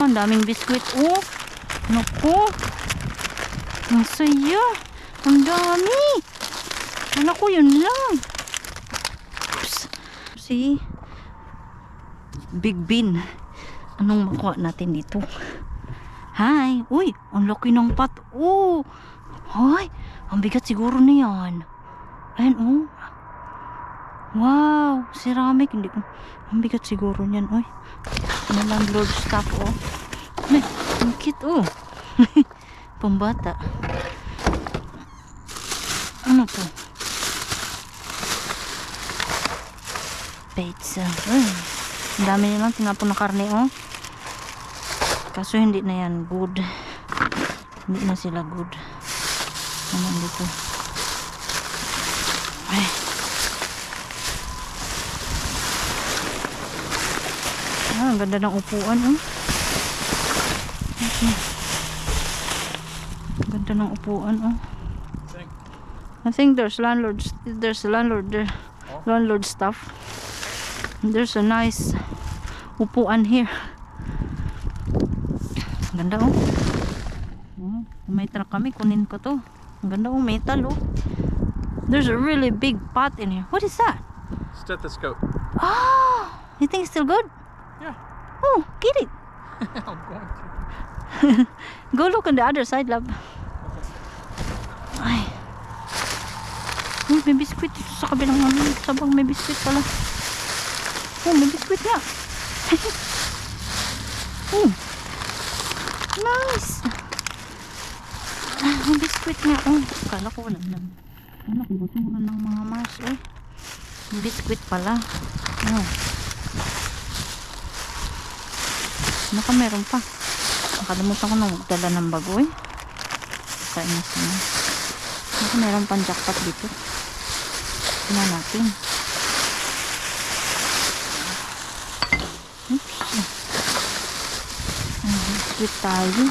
Ang daming biskwit. Oh, naku. Ang saya. Ang dami. Anak ko, yun lang. Oops. See? Big bin. Anong makuha natin dito? Hi. Uy, ang laki ng pot. Oh. Ay, ang bigat siguro na yan. Ayan, oh. Wow, ceramic. Hindi ko. Ang bigat siguro niyan. Uy. Ano lang Lord stuff, oh. Ay, ang cute, oh. Pambata. Ano to? Pizza. Ay, ang dami nilang tinapon na karne, oh. Kaso hindi na yan good. Hindi na sila good. Ano dito? Ay. Ah, ang ganda ng upuan, oh. Okay. Ganda ng upuan, oh. I think there's landlord there. Landlord stuff. There's a nice upuan here. Ganda, oh. May truck kami, kunin ko to. Ang ganda, oh, metal, oh. There's a really big pot in here. What is that? Stethoscope. Oh, you think it's still good? Yeah. Oh, get it. I'm going to. Go look on the other side, love. Ay. Uy, may biskwit dito sa kabilang ano. Sabang may biskwit pala. Oh, may biskwit nga. Oh. Nice. May biskwit nga. Oh, kala ko wala lang. Ano, kubuturan ng mga Mars, eh. May biskwit pala. Oh. Naka meron pa. Nakalimutan ko nung dala ng bagoy. Kainis na. Naka meron pang jackpot dito. Tingnan natin. Oops. Biskuit tayo.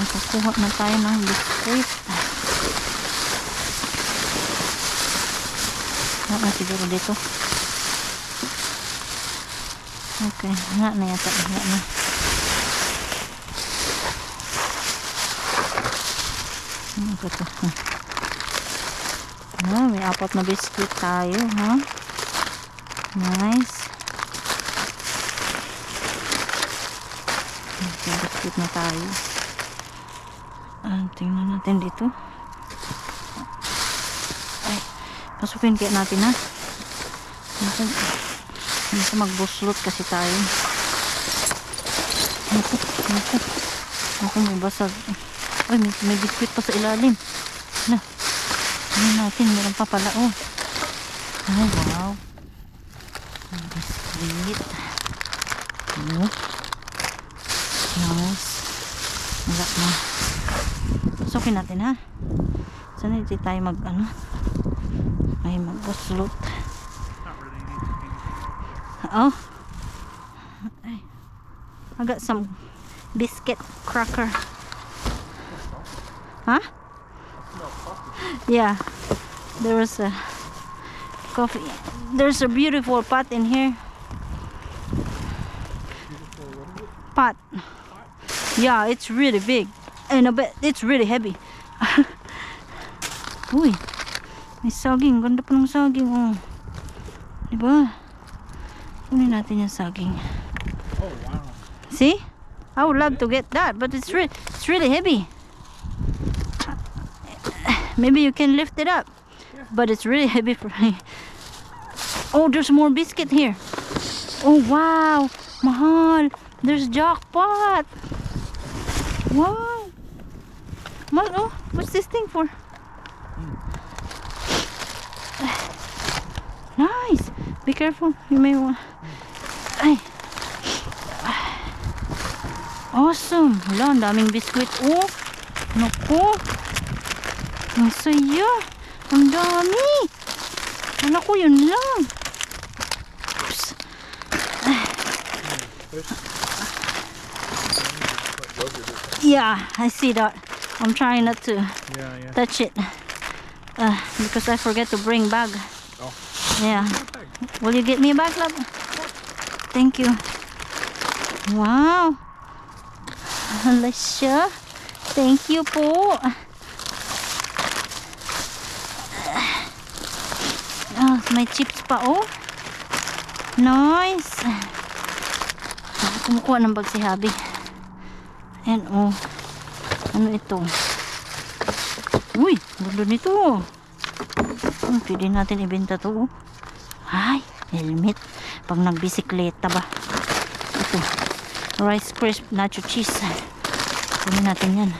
Nakakuha na tayo ng biskuit. Wala siguro dito. Okay, wala na yata. Wala na. Ano ba ito? Ah, may apat na biskuit tayo, ha? Nice. Okay, biskuit na tayo. Tingnan natin dito. Ay, pasukin kaya natin, ha? Hindi magbuslot kasi tayo. Ako may basag. Ay, may biskuit pa sa ilalim. Na. Ano natin, meron pa pala, oh. Ay, wow. May biskuit. Oh. Nice. Wala na. Pasukin natin, ha? Sana hindi tayo ano? Ay, magbuslot. Oh, I got some biscuit cracker. Huh? Yeah, there was a coffee. There's a beautiful pot in here. Pot. Yeah, it's really big, and I bet it's really heavy. Uy, may saging. Ganda pa ng saging, oh. Diba? Kunin natin yung saging. Oh, wow. See? I would love to get that, but it's really heavy. Maybe you can lift it up. Yeah. But it's really heavy for me. Oh, there's more biscuit here. Oh, wow. Mahal. There's jackpot. Wow. Mahal, oh. What's this thing for? Nice. Be careful. You may want. Ay. Awesome. Wala, ang daming biskuit. Oh. Naku. Ang saya. Ang dami. Anak ko, yun lang. Oops. Yeah, I see that. I'm trying not to touch it. Because I forget to bring bag. Oh. Yeah. Will you get me a bag, love? Thank you. Wow. Alicia, thank you po. Ah, may chips pa oh. Nice. Kumukuha ng bag si Habi. Ayan oh. Ano ito? Uy, gulo nito. Pwede natin ibenta to oh. Ay, helmet. Pag nagbisikleta ba? Ito. Rice crisp nacho cheese. Kunin natin yan.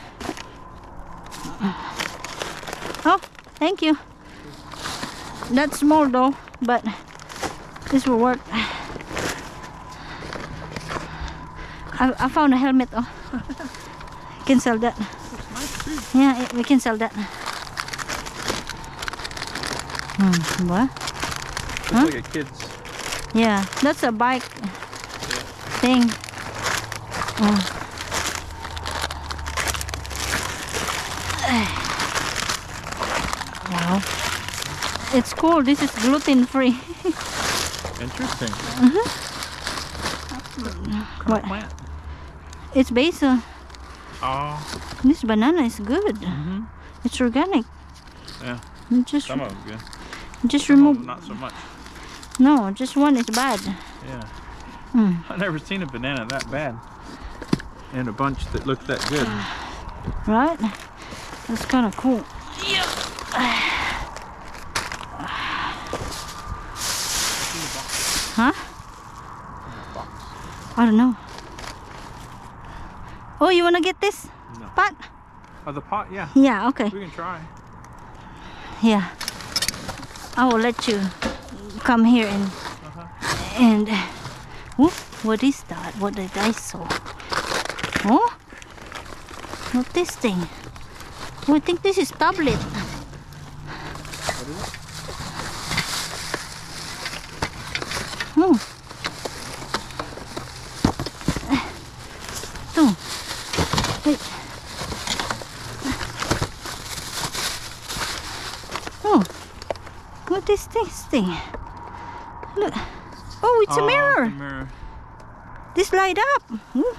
Oh, thank you. That's small though, but this will work. I found a helmet. Oh, can sell that. Yeah, we can sell that. What? Looks Huh? like a kid's. Yeah, that's a bike thing. Oh. Wow. It's cool. This is gluten free. Interesting. What? Plant. It's basil. Oh. This banana is good. It's organic. Yeah. Just Some of them good. just Some of remove. them not so much. No, just one is bad. Yeah. I've never seen a banana that bad. And a bunch that looked that good. Right? That's kind of cool. Huh? I don't know. Oh, you wanna get this No. pot? Oh, the pot? Yeah. Yeah, okay. We can try. Yeah. I will let you come here and oh, what is that? What did I saw? Oh, not this thing. Oh, I think this is tablet. What is it? Oh. Ito. Wait. Oh. What is this thing? Look. Oh, it's a mirror. It's a mirror. This light up. Ooh,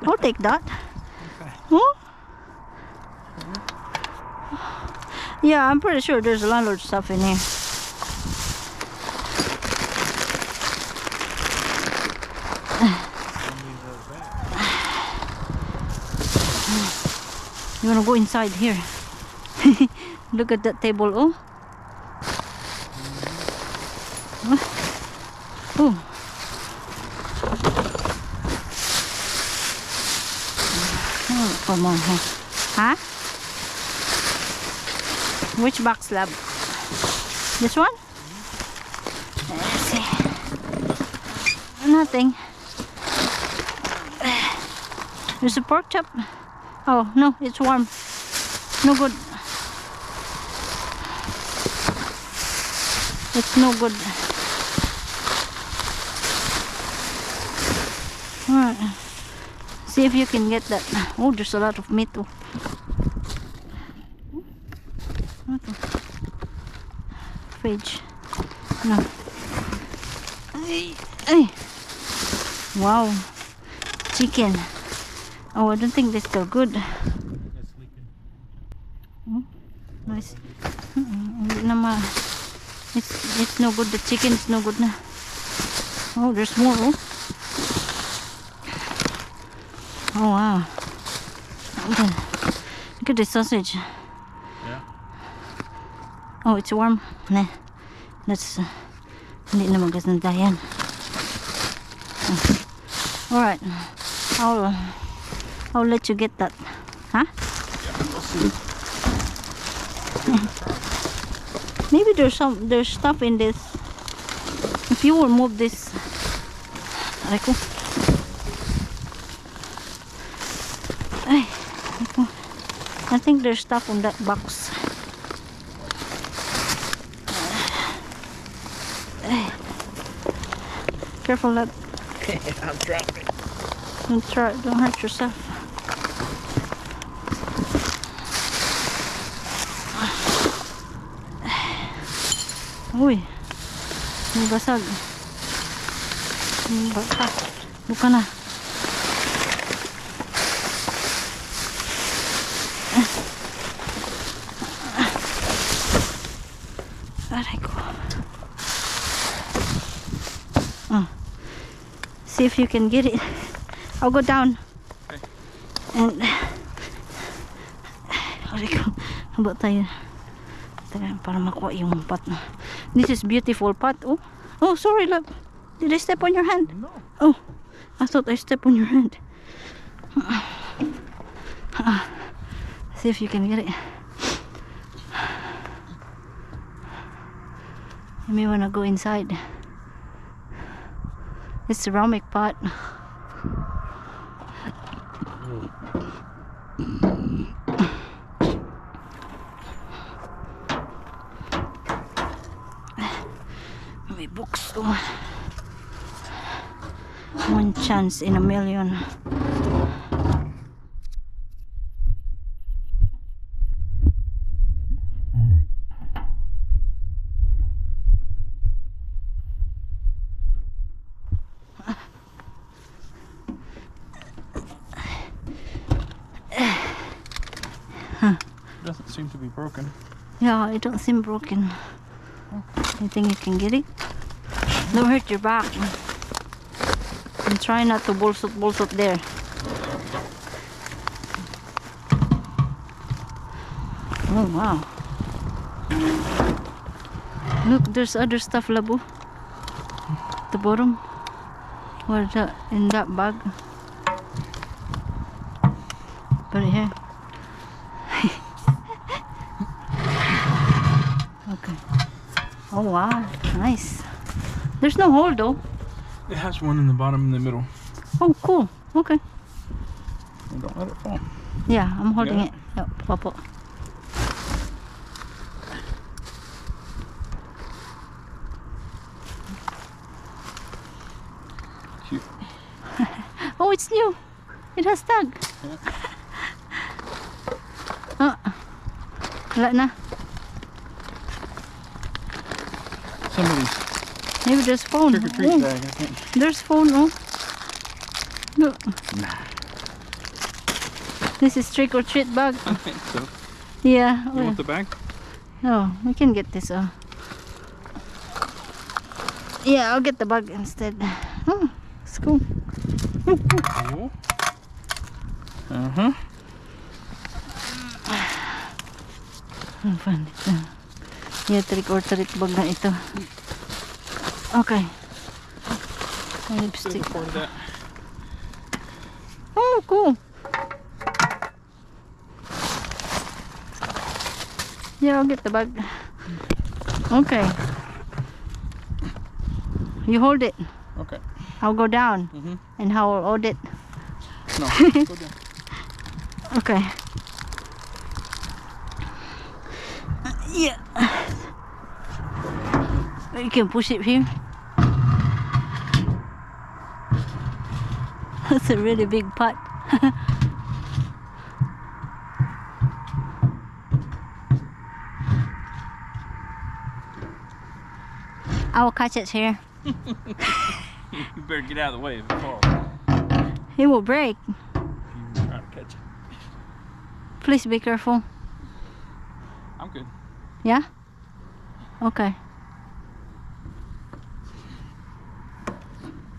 I'll take that. Okay. Oh. Yeah, I'm pretty sure there's a lot of stuff in here. You wanna go inside here? Look at that table. Oh. Oh. Oh, come on. Huh? Which box, lab? This one? Let's see. Nothing. There's a pork chop. Oh, no, it's warm. No good. It's no good. Alright. See if you can get that. Oh, there's a lot of meat too. Fridge. No. Ay, ay. Wow. Chicken. Oh, I don't think they're still good. It's leaking. Nice. Hindi na ma. It's no good. The chicken is no good na. Oh, there's more. Oh, oh wow. Look at the sausage. Yeah. Oh, it's warm. Nah. That's hindi na maganda yan. Alright. I'll let you get that. Huh? Maybe there's stuff in this. If you will move this. Aray ko. Ay, aray ko. I think there's stuff on that box. Ay. Careful, lad. I'm dropping. Don't hurt yourself. Uy, may basag. Baka. Buka na. See if you can get it. I'll go down. Okay. And habang tayo para makuha yung pot. This is beautiful pot. Oh, sorry love. Did I step on your hand? No. Oh, I thought I stepped on your hand. See if you can get it. You may wanna go inside. It's ceramic pot. May books. Oh. One chance in a million. Doesn't seem to be broken. Yeah, it don't seem broken. You think you can get it? Don't hurt your back. And try not to balls up there. Oh wow. Look, there's other stuff, Labo. The bottom. Where's that? In that bag. Put it here. Okay. Oh wow, nice. There's no hole though. It has one in the bottom in the middle. Oh cool. Okay. And don't let it fall. Yeah, I'm holding Yeah. it. Yep, Popo. Cute. Oh, it's new. It has tag. Wala na. Somebody's Maybe there's phone. trick or treat Oh, bag, I think. there's phone. Oh. Look. Nah, This is trick or treat bag. I think so. Yeah. You want the bag? No, we can get this. Yeah, I'll get the bag instead. Oh, it's cool. Cool. Uh-huh. Ang fun ito. Yeah, trick or treat bag na ito. Okay. Lipstick. Part of that. Oh, cool. Yeah, I'll get the bag. Okay. You hold it. Okay. I'll go down. Mm-hmm. And how I'll hold it. No, go down. Okay. Yeah. You can push it here. That's a really big pot. I will catch it here. You better get out of the way if it falls. It will break. You try to catch it. Please be careful. I'm good. Yeah? Okay.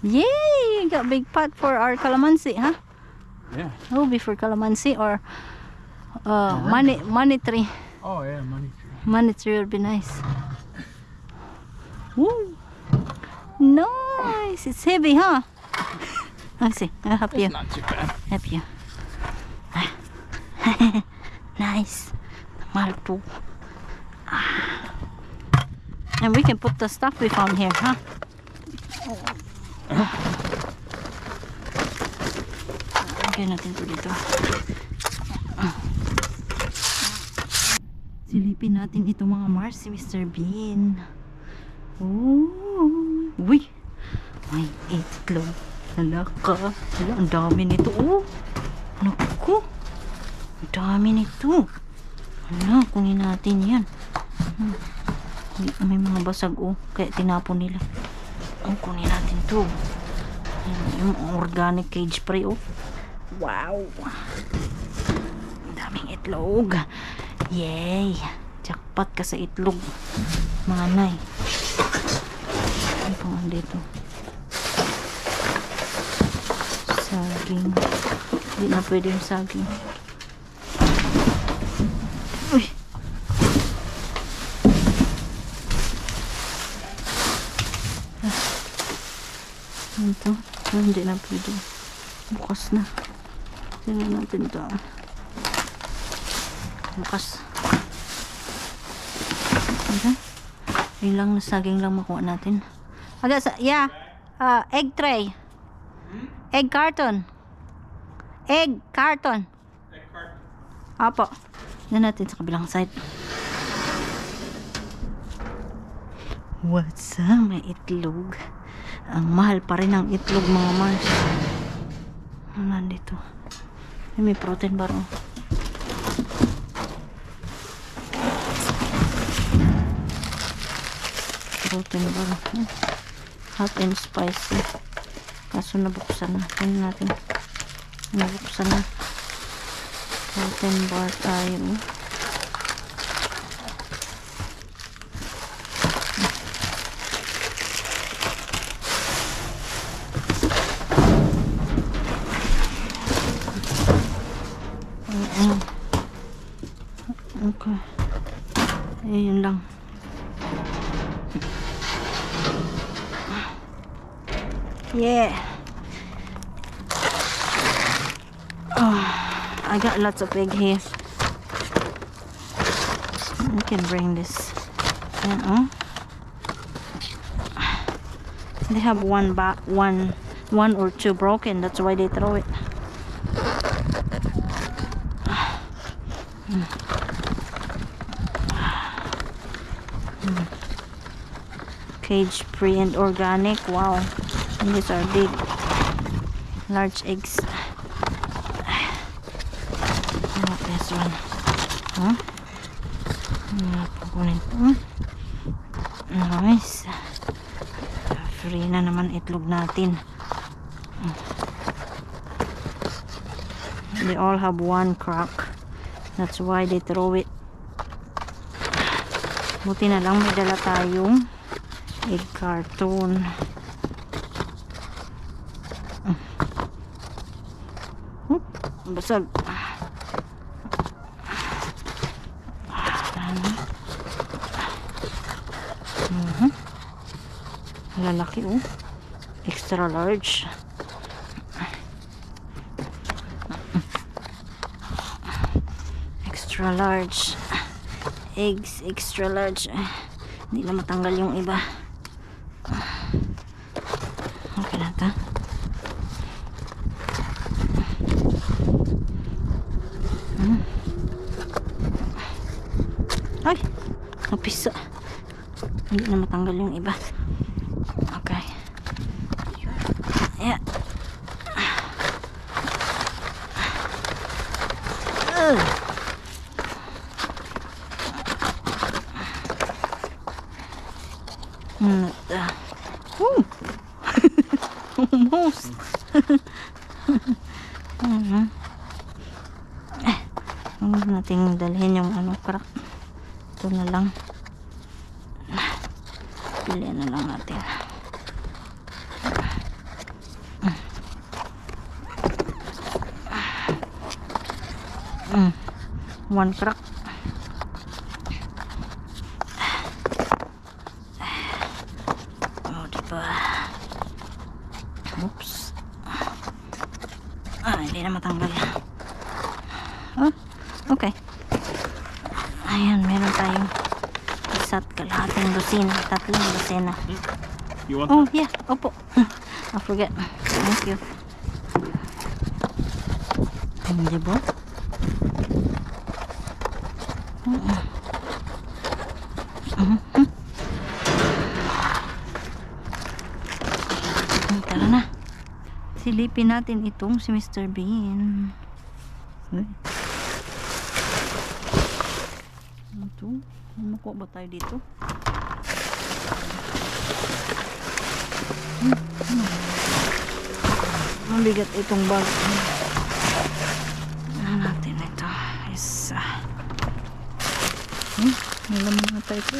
Yay! You got big pot for our calamansi, huh? Yeah. It will be for calamansi or money tree. Oh yeah, money tree. Money tree would be nice. Woo! Nice! It's heavy, huh? Let's see. I'll help you. It's not too bad. Help you. Nice. Malto. And we can put the stuff we found here, huh? Okay, natin ito dito. Silipin natin ito mga Mars, si Mr. Bean. Oh, uy. May itlog. Halaka. Hala, ang dami nito. Oh, naku. Ang dami nito. Hala, kunin natin yan. May mga basag, oh. Kaya tinapon nila. Oh, kunin natin to. Yung organic cage spray, oh. Wow. Ang daming itlog. Yay. Jackpot ka sa itlog. Mga nay. Ano pa nga dito? Saging. Hindi na pwede yung saging. Uy! Ito. Hindi na pwede. Bukas na. Tingnan natin ito. Bukas. Okay. Ilang saging lang makuha natin. Aga, yeah. Egg tray. Egg carton. Egg carton. Apo. Yan natin sa kabilang side. What's up? May itlog. Ang mahal pa rin ang itlog, mga Mars. Ano nandito? May protein bar. Protein bar. Hot and spicy. Kaso nabuksan na. Tingnan natin. Nabuksan na. Protein bar tayo. Okay. Ayun lang. Yeah. Oh, I got lots of egg here. We can bring this. They have one or two broken. That's why they throw it. Cage free and organic. Wow. And these are big, large eggs. I want this one. Huh? Nice. Free na naman itlog natin. They all have one crack. That's why they throw it. Buti na lang may dala tayong egg carton. Basag. Lalaki, oh. Extra large. Extra large. Eggs, extra large. Hindi na matanggal yung iba. Okay na ito. Ay, napisa. Hindi na matanggal yung iba. Okay. Yeah. Almost. Huwag natin dalhin yung crack. Ito na lang. Pilihan na lang natin. One crack. Oh, diba? Oops. Hindi na matanggal. Oh, okay. Ayan, meron tayong isa't kalahating dosina. Tatlong dosina. You want Oh, that? yeah. Opo. I forget. Thank you. Diba? Tara na. Silipin natin itong si Mr. Bean. Ito. Makuha ba tayo dito? Mabigat itong bag. Ano natin ito? Isa. May laman na tayo ito.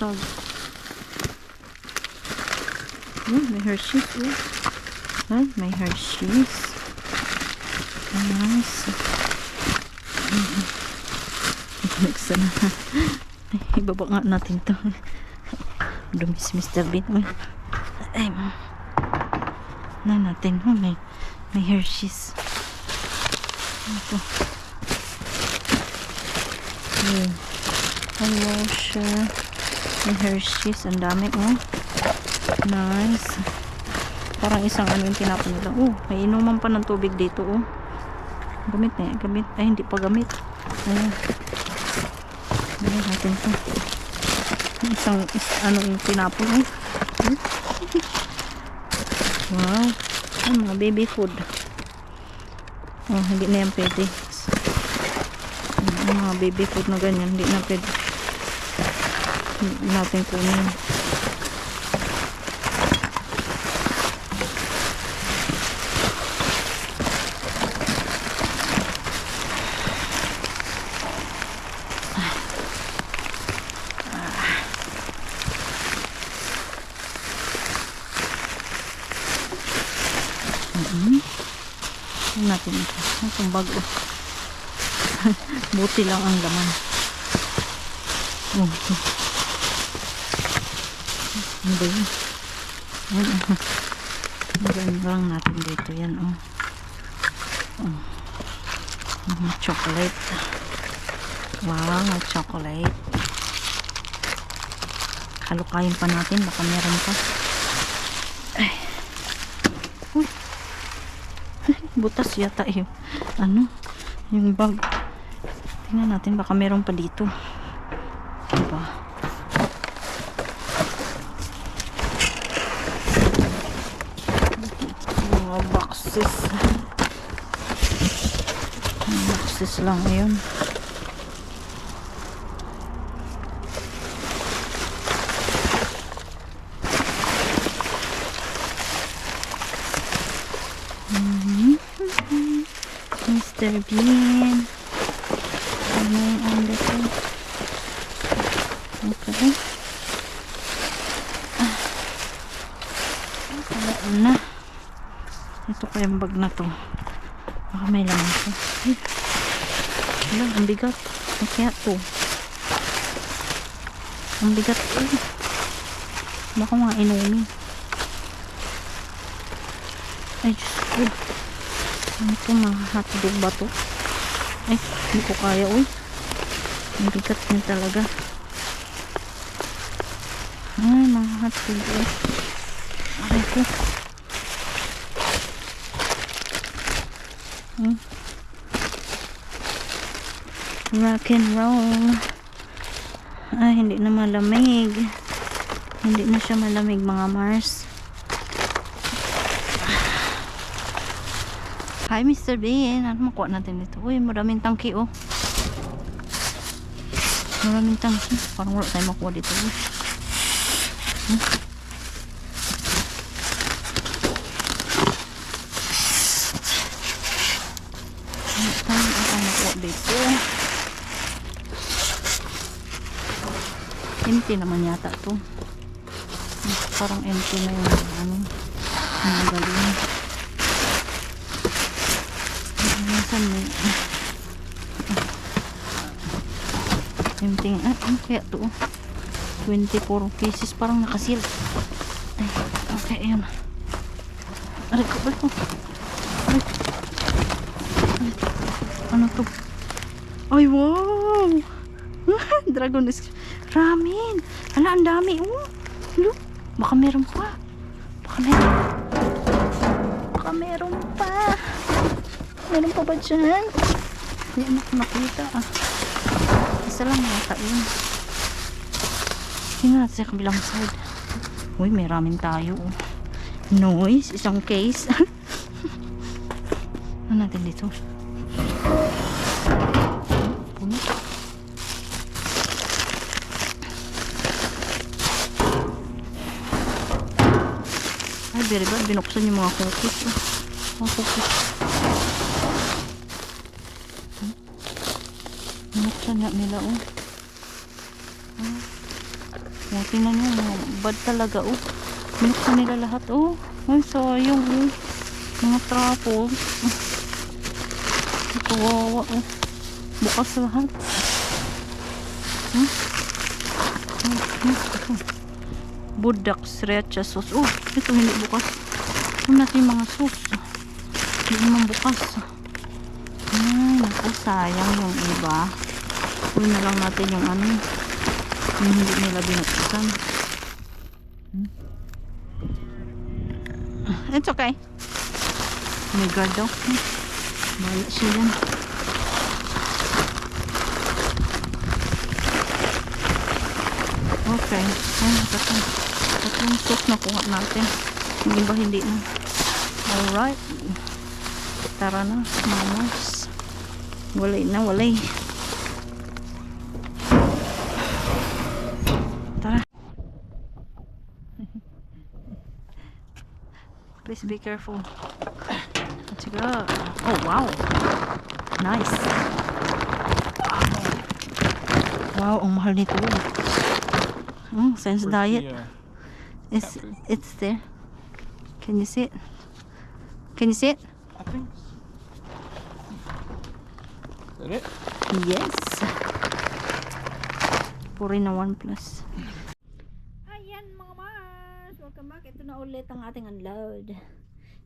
basag. May Hershey's. May Hershey's. Nice. Buksan na. Ibaba nga natin to. Dumis Mr. Bean. Ay, na natin. May Hershey's. Ito. Hello siya. May Hershey's. Ang dami, nice. Parang isang ano yung tinapon nila. May inuman pa ng tubig dito, Gamit na. Gamit. Ay, hindi pa gamit. Ayan. Ayan natin to. Isang ano yung tinapon, Wow. Mga baby food. Hindi na yan pwede. Mga baby food na ganyan, hindi na pwede. Hindi natin kunin. Natin ito. Itong bago. Buti lang ang laman. Ano ba yun? Yan lang natin dito. Yan, chocolate. Wow, chocolate. Halukayin pa natin. Baka meron pa. Ay. Uy. Butas yata yung yung bag. Tingnan natin, baka meron pa dito. Diba? Mga boxes. Boxes lang yun. Mr. Bean. Ang dito. Okay. Wala na. Ito pa yung bag na to. Baka may laman to. Wala, ang bigat. Kaya to. Ang bigat to. Baka mga inumin. Ay, Diyos ko. Ano ito, mga hotdog ba to? Ay, hindi ko kaya, ang bigat niya talaga. Ay, mga hotdog, Ay ko. Rock and roll. Ay, hindi na malamig. Hindi na siya malamig, mga Mars. Hi, Mr. Bean. Ano makuha natin dito? Uy, maraming tangki, Maraming tangki. Parang wala tayo makuha dito, Wala tayo makuha dito. Empty naman yata to. Parang empty na yung mga galing. Empty. Ano kaya to? 24 pieces. Parang nakasil. Ay, okay, ayun. Aray ko. Aray. Ano to? Ay, wow! Dragon is ramen. Ala, ang dami. Look. Baka meron pa. Meron pa ba dyan? Hindi na ko nakita. Isa lang yata yun. Tingnan natin sa kabilang side. Uy, may ramen tayo. Noise. Isang case. Ano natin dito? Puno. Ay, very bad. Binuksan yung mga cookies. Mga cookies. Binuksan nila, Oh, tingnan nyo, mga bad talaga. Oh, binuksan nila lahat. Oh, ay, sayang. Oh, mga trapo. Kawawa. Oh, bukas lahat. Budak sriracha sauce. Oh, ito hindi bukas. Ito natin mga sauce. Hindi naman bukas. Ay, naku, sayang yung iba. Uy na lang natin yung ano, yung hindi nila binuksan. It's okay. Oh my God daw. Bahala siya yan. Okay. Ay, tatlong sauce na kuha natin. Yung iba hindi na. Alright. Tara na, mamas. Walay na, walay. Tara. Please be careful. Let's go. Oh, wow. Nice. Wow, ang mahal nito. Sense Where's diet. the, It's, cat food? it's there. Can you see it? Can you see it? I think. Is that it? Yes. Puri na 1 plus. Ayan mga Mars. Welcome back. Ito na ulit ang ating unload.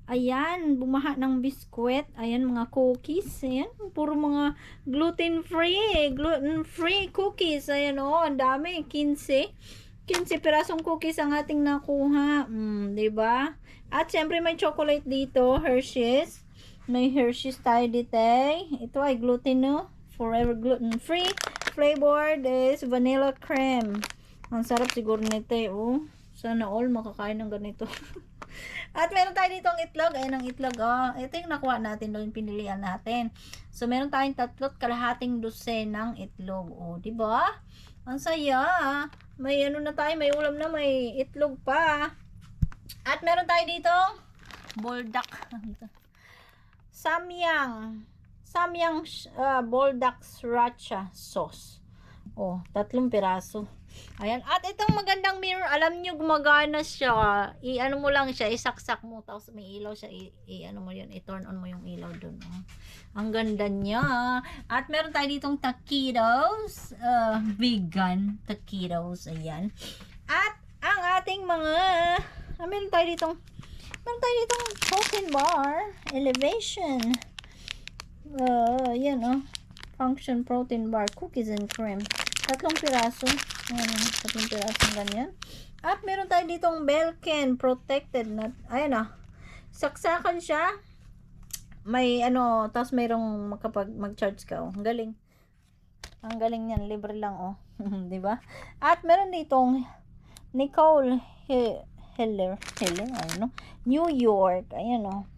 Ayan. Bumaha ng biskwit. Ayan mga cookies. Ayan. Puro mga gluten-free. Gluten-free cookies. Ayan o. Ang dami. 15 pirasong cookies ang ating nakuha. Diba? At syempre may chocolate dito. Hershey's. May Hershey's tayo dito. Ito ay gluten no. Forever gluten-free. Flavored is vanilla cream. Ang sarap siguro nito oh. Sana all makakain ng ganito. At meron tayo dito ang itlog. Ayan ang itlog oh. Ito yung nakuha natin doon pinilian natin. So meron tayong 3.5 dosenang itlog oh. Diba? Ang saya. May ano na tayo. May ulam na. May itlog pa. At meron tayo dito boldak. Samyang boldak sriracha sauce. Oh, 3 piraso. Ayan. At itong magandang mirror, alam nyo, gumagana siya. I-ano mo lang siya, isaksak mo, tapos may ilaw siya, i-ano mo yun, i-turn on mo yung ilaw dun. Oh. Ang ganda niya. At meron tayo ditong taquitos, vegan taquitos. Ayan. At ang ating mga, meron tayo ditong protein bar, elevation. Yan oh. Function protein bar, cookies and cream. 3 piraso. Ayan, 3 piraso ganyan. At meron tayo ditong Belkin protected na, ayan ah. Saksakan siya. May ano, tapos mayroong makapag mag-charge ka oh. Ang galing. Ang galing niyan, libre lang oh. 'Di ba? At meron ditong Nicole Heller, ano? New York, ayan oh.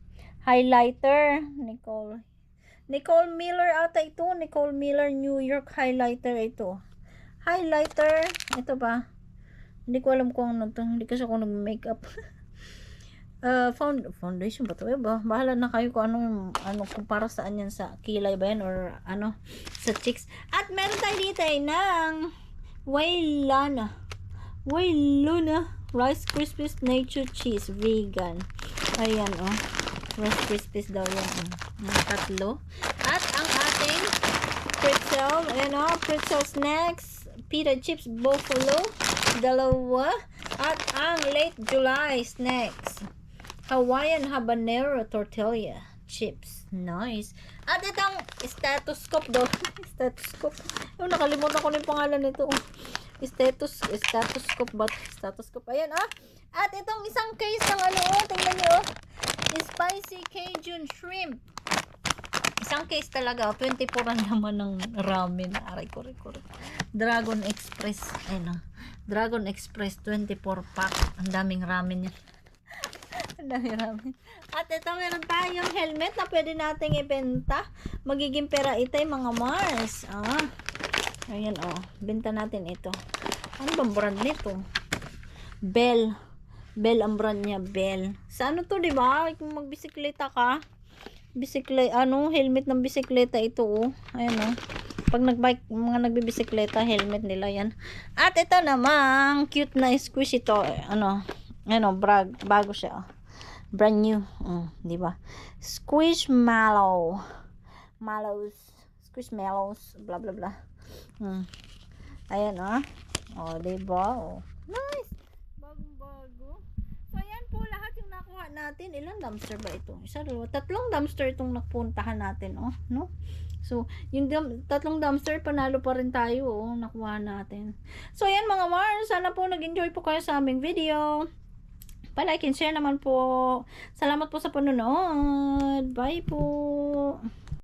Highlighter, Nicole Miller ata ito. Nicole Miller New York highlighter ito. Highlighter, ito ba? Hindi ko alam kung ano to. Hindi kasi ako nag-makeup. Foundation ba to? Bahala na kayo kung kung para saan yan, sa kilay ba yan or ano, sa cheeks. At meron tayo dito ng Wailuna Rice Krispies Nature Cheese Vegan. Ayan oh. Rice Krispies daw yan oh. 3. At ang ating pretzel, ayan oh, pretzel snacks, pita chips buffalo, 2. At ang late July snacks, Hawaiian habanero tortilla chips. Nice. At itong stethoscope daw. Stethoscope. Nakalimutan ko na yung pangalan nito. Stethoscope ba? Stethoscope. Ayan ah. At itong isang case ng ano oh. Tingnan nyo oh. Spicy Cajun shrimp. Isang case talaga. 24 ang naman ng ramen. Aray ko. Dragon Express. Ayan ah. Dragon Express 24 pack. Ang daming ramen yan. Ang daming ramen. At ito meron tayong helmet na pwede nating ibenta. Magiging pera itay mga Mars. Ah. Ayan oh. Benta natin ito. Ano bang brand nito? Bell ang brand niya. Bell. Sa ano to, diba? Kung magbisikleta ka. Helmet ng bisikleta ito oh. Ayan oh. Pag nagbike, mga nagbibisikleta, helmet nila yan. At ito namang cute na squish ito. Ano, bago siya. Brand new. Di ba? Squishmallow. Squishmallows. Blah, blah, blah. Ayan, diba? Nice. Bagong-bago. So, ayan po lahat yung nakuha natin. Ilang dumpster ba ito? Isa, dalawa, tatlong dumpster itong napuntahan natin, no? So, yung tatlong dumpster, panalo pa rin tayo, nakuha natin. So, ayan mga Mars, sana po nag-enjoy po kayo sa aming video. Pa-like and share naman po. Salamat po sa panonood. Bye po.